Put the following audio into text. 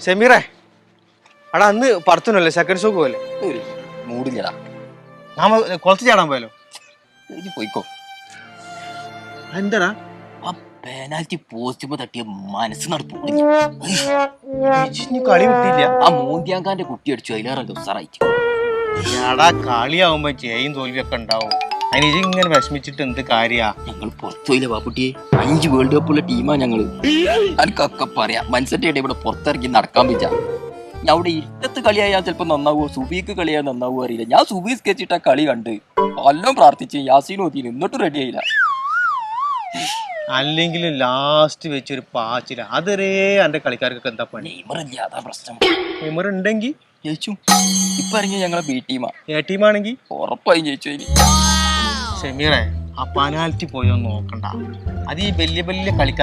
ഷമീറേ അടാ അന്ന് പറത്തുനല്ലേ second shock പോലെ മൂടില്ലടാ. നാമ കുളത്ത് ചാടാൻ പോയാലോ? പോയിക്കോ. എന്താടാ ആ പെനാൽറ്റി പോസ്റ്റുമ്പോ തട്ടിയ മനസ്സ് നടപ്പു കളി വിട്ടില്ല. ആ മോന്തിയാങ്കാന്റെ കുട്ടി അടിച്ചു അതിലേറെ ഉസാറായിട്ട്. എടാ കളിയാവുമ്പോ ജയും തോൽവിയൊക്കെ ഉണ്ടാവും. അതിന് ഇങ്ങനെ വിഷമിച്ചിട്ട് എന്ത് കാര്യാ? ഞങ്ങൾ പുറത്തുപോയില്ല ബാപ്പുട്ടിയെ. 5 വേൾഡ് കപ്പുള്ള ടീമാ ഞങ്ങള്. എനിക്കൊക്കെ പറയാം. മനസ്സിന്റെ ഇവിടെ പുറത്തിറങ്ങി നടക്കാൻ പറ്റാ. ഞാൻ അവിടെ ഇരുട്ടത്ത് കളിയായാൽ ചിലപ്പോ നന്നാവോ, സുബീക്ക് കളിയാൽ നന്നാവോ അറിയില്ല. ഞാൻ സുബീ സ്കെച്ചിട്ട് ആ കളി കണ്ട് എല്ലാം പ്രാർത്ഥിച്ച് യാസീനും ഓതീന് എന്നിട്ടും റെഡി ആയില്ല. അല്ലെങ്കിലും ലാസ്റ്റ് വെച്ചൊരു പാച്ചില അതുവരെ എന്റെ കളിക്കാർക്കൊക്കെ എന്താ പണി? നെയ്മറില്ല, അതാ പ്രശ്നം. നെയ്മർ ഉണ്ടെങ്കിൽ ജയിച്ചു. ഇപ്പൊ ഇറങ്ങിയ ഞങ്ങളെ ബി ടീമാ. എ ടീമാണെങ്കിൽ ഉറപ്പായും ജയിച്ചു. അതിന് ഷമീറേ ആ പെനാൽറ്റി പോയി ഒന്ന് നോക്കണ്ട. അത് ഈ വലിയ വലിയ കളിക്കാർ